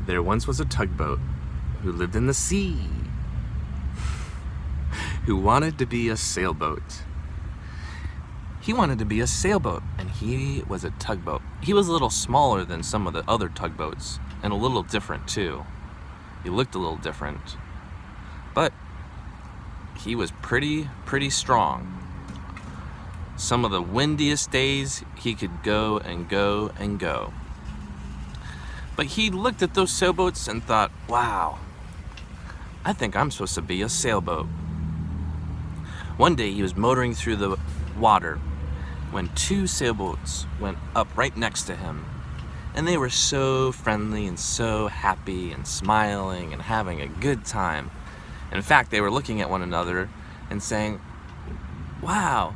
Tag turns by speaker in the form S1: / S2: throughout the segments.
S1: There once was a tugboat who lived in the sea, who wanted to be a sailboat. He wanted to be a sailboat, and he was a tugboat. He was a little smaller than some of the other tugboats, and a little different too. He looked a little different, but he was pretty strong. Some of the windiest days, he could go and go and go. But he looked at those sailboats and thought, wow, I think I'm supposed to be a sailboat. One day he was motoring through the water when two sailboats went up right next to him. And they were so friendly and so happy and smiling and having a good time. In fact, they were looking at one another and saying, wow,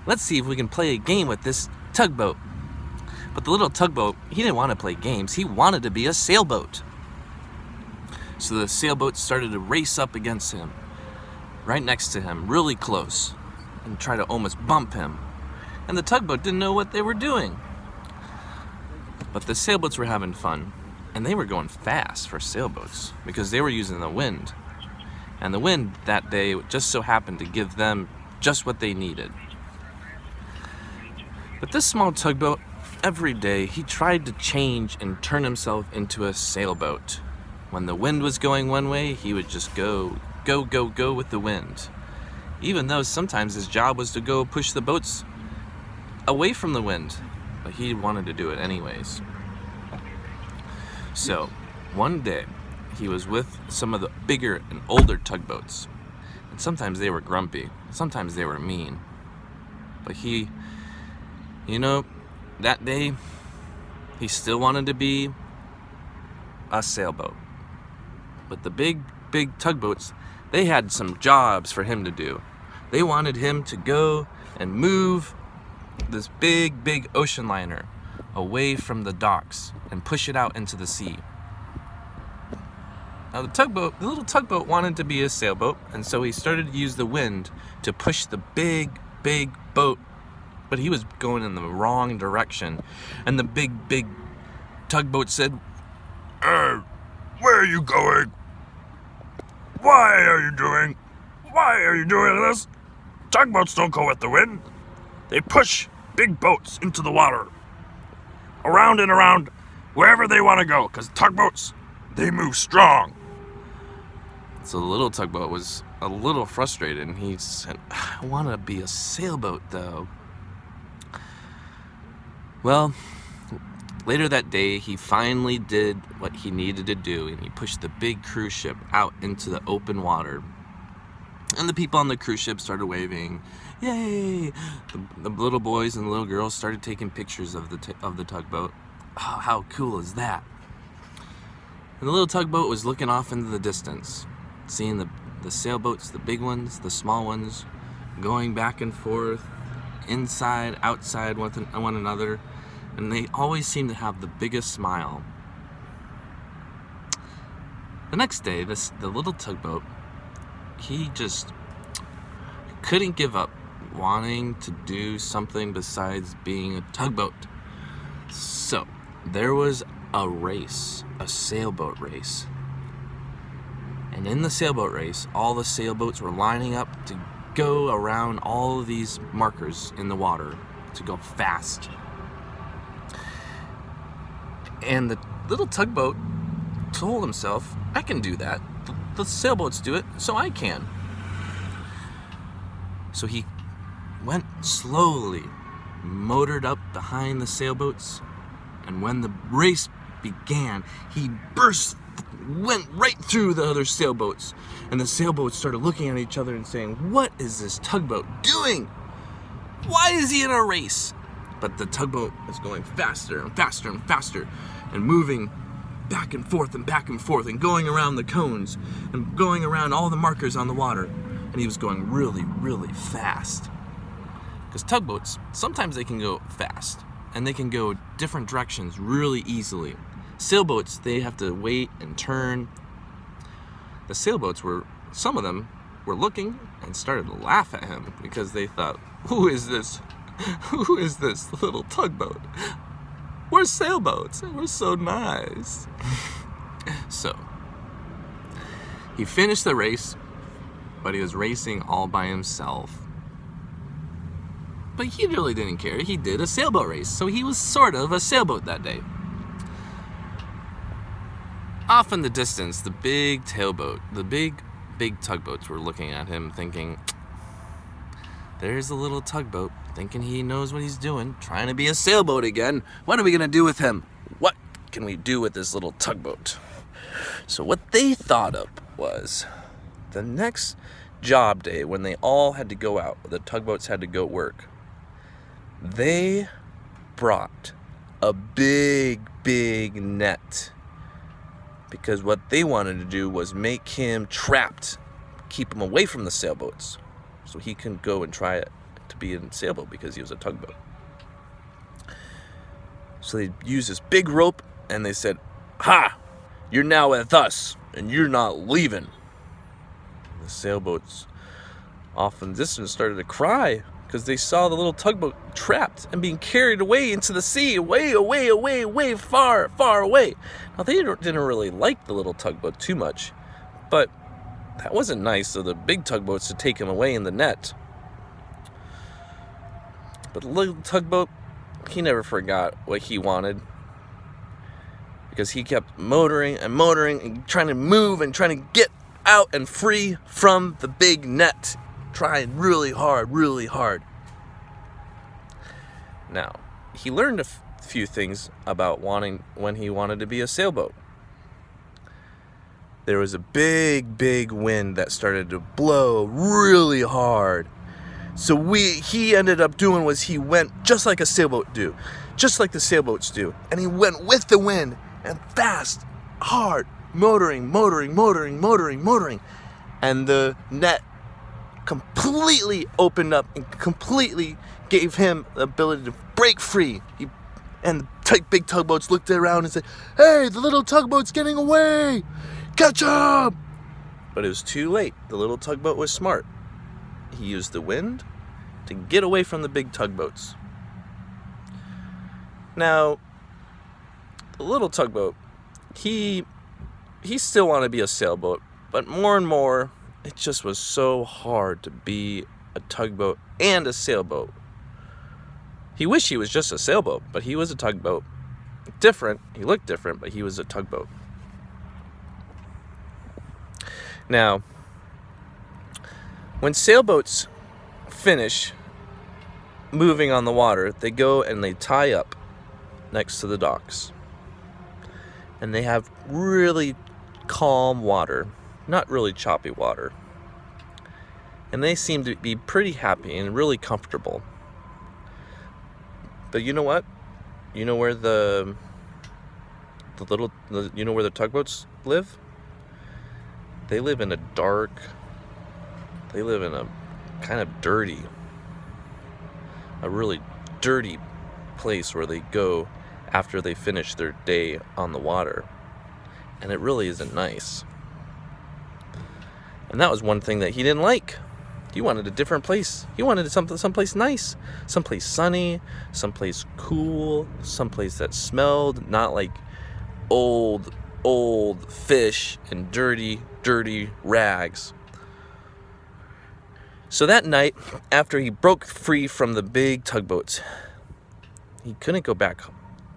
S1: let's see if we can play a game with this tugboat. But the little tugboat, he didn't want to play games. He wanted to be a sailboat. So the sailboat started to race up against him, right next to him, really close, and try to almost bump him. And the tugboat didn't know what they were doing. But the sailboats were having fun, and they were going fast for sailboats because they were using the wind. And the wind that day just so happened to give them just what they needed. But this small tugboat, every day, he tried to change and turn himself into a sailboat. When the wind was going one way, he would just go with the wind. Even though sometimes his job was to go push the boats away from the wind, but he wanted to do it anyways. So, one day, he was with some of the bigger and older tugboats. And sometimes they were grumpy, sometimes they were mean. But he, that day, he still wanted to be a sailboat. But the big tugboats, they had some jobs for him to do. They wanted him to go and move this big ocean liner away from the docks and push it out into the sea. Now the little tugboat wanted to be a sailboat, and so he started to use the wind to push the big boat. But he was going in the wrong direction. And the big tugboat said,
S2: where are you going? Why are you doing this? Tugboats don't go with the wind. They push big boats into the water. Around and around, wherever they want to go. Because tugboats, they move strong.
S1: So the little tugboat was a little frustrated, and he said, I want to be a sailboat, though. Well, later that day, he finally did what he needed to do, and he pushed the big cruise ship out into the open water. And the people on the cruise ship started waving, yay! The little boys and the little girls started taking pictures of the tugboat. Oh, how cool is that? And the little tugboat was looking off into the distance, seeing the sailboats, the big ones, the small ones, going back and forth, inside, outside with one another, and they always seem to have the biggest smile. The next day, the little tugboat, he just couldn't give up wanting to do something besides being a tugboat. So there was a race, a sailboat race. And in the sailboat race, all the sailboats were lining up to go around all of these markers in the water to go fast. And the little tugboat told himself, I can do that. The sailboats do it, so I can. So he went slowly, motored up behind the sailboats, and when the race began, he went right through the other sailboats, and the sailboats started looking at each other and saying, what is this tugboat doing? Why is he in a race? But the tugboat is going faster and faster and faster, and moving back and forth and going around the cones and going around all the markers on the water. And he was going really fast. Because tugboats, sometimes they can go fast, and they can go different directions really easily. Sailboats, they have to wait and turn. The sailboats some of them were looking and started to laugh at him because they thought, who is this little tugboat? We're sailboats, and we're so nice. So, he finished the race, but he was racing all by himself. But he really didn't care. He did a sailboat race, so he was sort of a sailboat that day. Off in the distance, the big tugboats were looking at him thinking, there's a little tugboat thinking he knows what he's doing, trying to be a sailboat again. What are we going to do with him? What can we do with this little tugboat? So what they thought of was the next job day when they all had to go out, the tugboats had to go work, they brought a big net, because what they wanted to do was make him trapped, keep him away from the sailboats, so he couldn't go and try to be in a sailboat because he was a tugboat. So they used this big rope and they said, "Ha! You're now with us and you're not leaving." The sailboats off in the distance started to cry because they saw the little tugboat trapped and being carried away into the sea, way far away. Now, they didn't really like the little tugboat too much, but that wasn't nice of the big tugboats to take him away in the net. But the little tugboat, he never forgot what he wanted, because he kept motoring and trying to move and trying to get out and free from the big net, trying really hard. Now, he learned a few things about when he wanted to be a sailboat. There was a big wind that started to blow really hard. So he ended up doing was he went just like a sailboat do, just like the sailboats do, and he went with the wind and fast, hard, motoring, and the net completely opened up and completely gave him the ability to break free. And the big tugboats looked around and said, "Hey, the little tugboat's getting away! Catch him!" But it was too late. The little tugboat was smart. He used the wind to get away from the big tugboats. Now, the little tugboat, he still wanted to be a sailboat, but more and more, it just was so hard to be a tugboat and a sailboat. He wished he was just a sailboat, but he was a tugboat. Different, he looked different, but he was a tugboat. Now, when sailboats finish moving on the water, they go and they tie up next to the docks. And they have really calm water, not really choppy water. And they seem to be pretty happy and really comfortable. But you know what? You know where the tugboats live? They live in a kind of dirty, a really dirty place where they go after they finish their day on the water. And it really isn't nice. And that was one thing that he didn't like. He wanted a different place. He wanted someplace nice, someplace sunny, someplace cool, someplace that smelled not like old fish and dirty rags. So that night, after he broke free from the big tugboats, he couldn't go back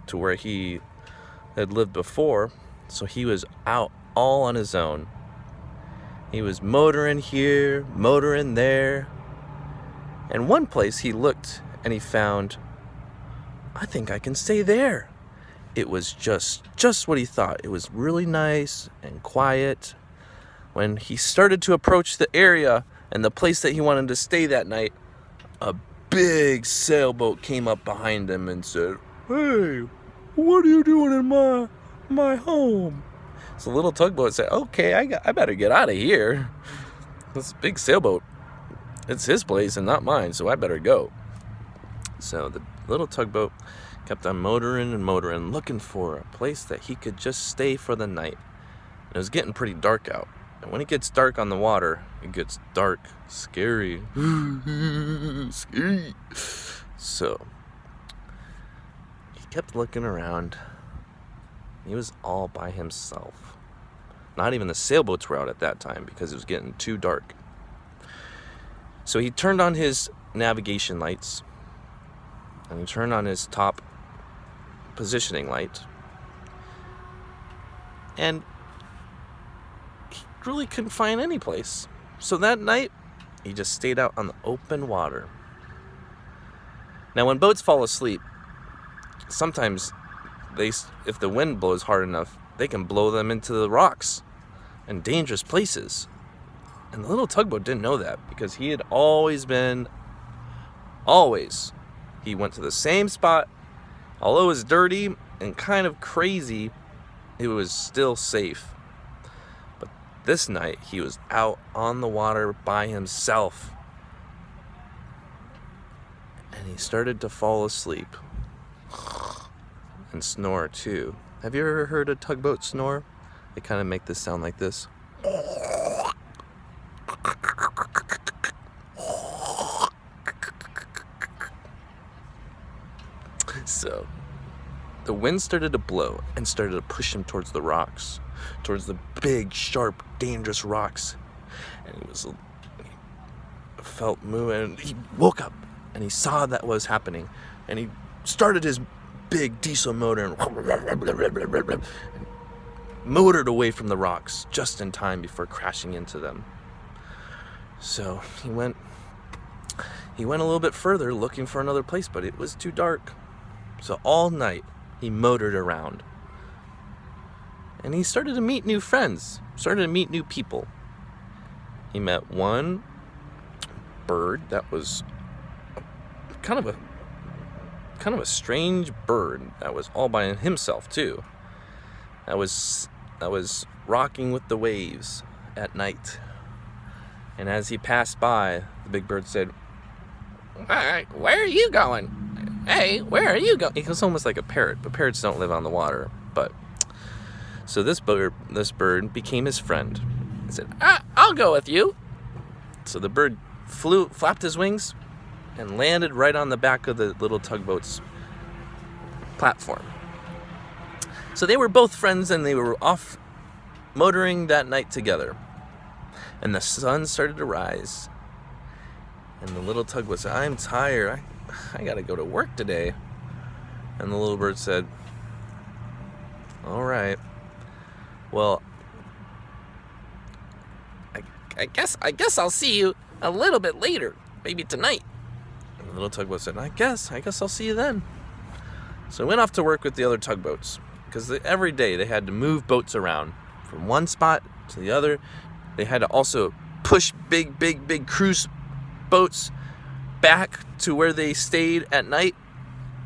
S1: to where he had lived before, so he was out all on his own. He was motoring here, motoring there, and one place he looked and he found, "I think I can stay there." It was just what he thought. It was really nice and quiet. When he started to approach the area and the place that he wanted to stay that night, a big sailboat came up behind him and said, "Hey, what are you doing in my home?" So the little tugboat said, "Okay, I better get out of here. This big sailboat, it's his place and not mine, so I better go." So the little tugboat kept on motoring, looking for a place that he could just stay for the night. It was getting pretty dark out. And when it gets dark on the water, it gets dark, scary. Scary. So he kept looking around. He was all by himself. Not even the sailboats were out at that time because it was getting too dark. So he turned on his navigation lights, and he turned on his top positioning light, and he really couldn't find any place. So that night, he just stayed out on the open water. Now, when boats fall asleep, sometimes if the wind blows hard enough, they can blow them into the rocks and dangerous places. And the little tugboat didn't know that because he had always he went to the same spot. Although it was dirty and kind of crazy, it was still safe. But this night, he was out on the water by himself. And he started to fall asleep. And snore too. Have you ever heard a tugboat snore? They kind of make this sound like this. So, the wind started to blow and started to push him towards the rocks, towards the big, sharp, dangerous rocks. And he felt moving, and he woke up and he saw that was happening. And he started his big diesel motor and motored away from the rocks just in time before crashing into them. So he went a little bit further looking for another place, but it was too dark. So all night he motored around. And he started to meet new friends, started to meet new people. He met one bird that was kind of a strange bird that was all by himself too. That was rocking with the waves at night. And as he passed by, the big bird said, "Where are you going? Hey, where are you going?" It was almost like a parrot, but parrots don't live on the water. So this bird became his friend. He said, "I'll go with you." So the bird flapped his wings, and landed right on the back of the little tugboat's platform. So they were both friends, and they were off motoring that night together. And the sun started to rise. And the little tugboat said, "I'm tired. I gotta go to work today." And the little bird said, "All right. Well, I guess I'll see you a little bit later, maybe tonight." And the little tugboat said, I guess I'll see you then." So he went off to work with the other tugboats, because every day they had to move boats around from one spot to the other. They had to also push big cruise boats back to where they stayed at night,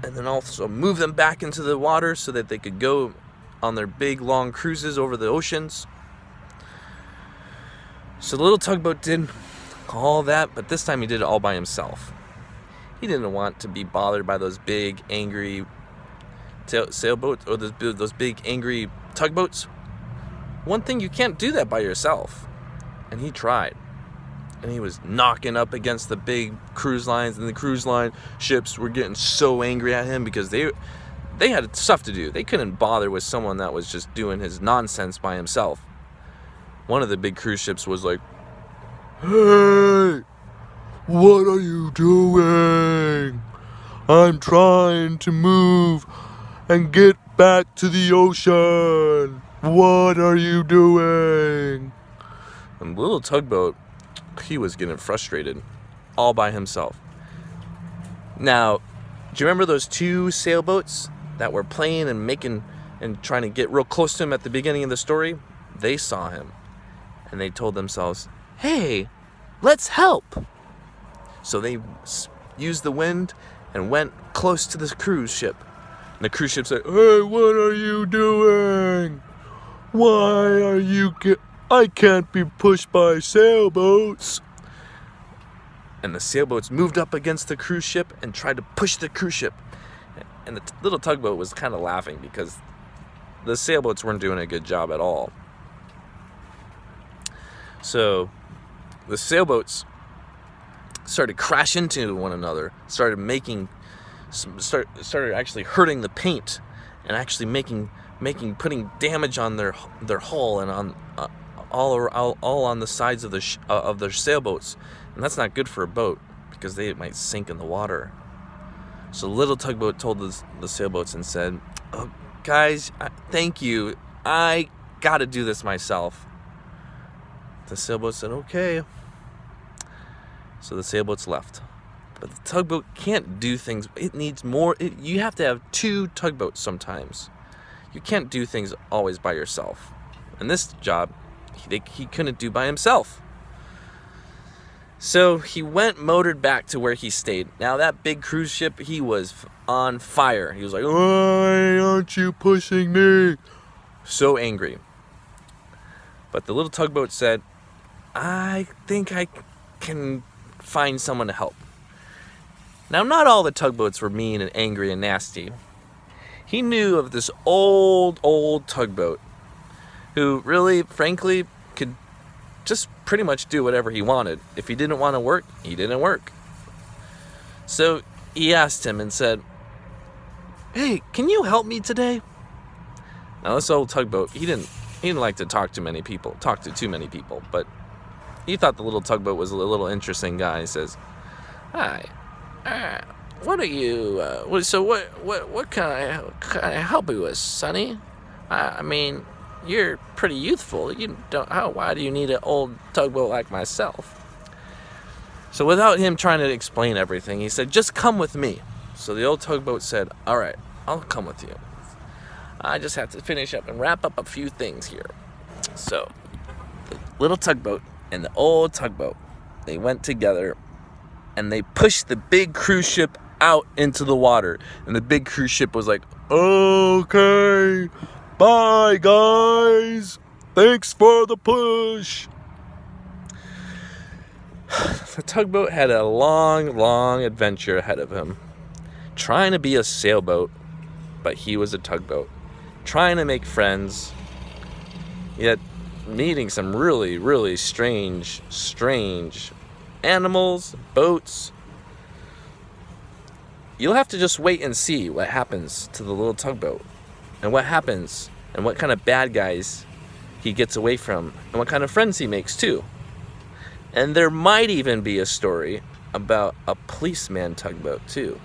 S1: and then also move them back into the water so that they could go on their big long cruises over the oceans. So the little tugboat did all that, but this time he did it all by himself. He didn't want to be bothered by those big angry sailboats or those big angry tugboats. One thing, you can't do that by yourself. And he tried. And he was knocking up against the big cruise lines, and the cruise line ships were getting so angry at him because they had stuff to do. They couldn't bother with someone that was just doing his nonsense by himself. One of the big cruise ships was like, "Hey, what are you doing? I'm trying to move and get back to the ocean. What are you doing?" And the little tugboat, he was getting frustrated all by himself. Now, do you remember those two sailboats that were playing and making and trying to get real close to him at the beginning of the story? They saw him, and they told themselves, "Hey, let's help." So they used the wind and went close to this cruise ship. And the cruise ship said, "Hey, what are you doing? Why are you I can't be pushed by sailboats." And the sailboats moved up against the cruise ship and tried to push the cruise ship. And the little tugboat was kind of laughing because the sailboats weren't doing a good job at all. So the sailboats started crashing into one another, started actually hurting the paint and actually making putting damage on their hull and on all on the sides of of their sailboats, and that's not good for a boat because they might sink in the water. So the little tugboat told the sailboats and said, "Oh, guys, thank you. I got to do this myself." The sailboat said, "Okay." So the sailboats left. But the tugboat can't do things. It needs more. You have to have 2 tugboats sometimes. You can't do things always by yourself. And this job, he couldn't do by himself. So he motored back to where he stayed. Now that big cruise ship, he was on fire. He was like, "Why aren't you pushing me?" So angry. But the little tugboat said, "I think I can find someone to help." Now, not all the tugboats were mean and angry and nasty. He knew of this old tugboat who really, frankly, could just pretty much do whatever he wanted. If he didn't want to work, he didn't work. So he asked him and said, "Hey, can you help me today?" Now this old tugboat, he didn't like to talk to too many people, but he thought the little tugboat was a little interesting guy. He says, "Hi, what are you? What can I help you with, Sonny? I mean, you're pretty youthful. Why do you need an old tugboat like myself?" So without him trying to explain everything, he said, "Just come with me." So the old tugboat said, "All right, I'll come with you. I just have to finish up and wrap up a few things here." So the little tugboat and the old tugboat, they went together and they pushed the big cruise ship out into the water. And the big cruise ship was like, "Okay, bye guys. Thanks for the push." The tugboat had a long adventure ahead of him, trying to be a sailboat, but he was a tugboat, trying to make friends, yet meeting some really strange animals, boats. You'll have to just wait and see what happens to the little tugboat, and what happens, and what kind of bad guys he gets away from, and what kind of friends he makes too. And there might even be a story about a policeman tugboat too.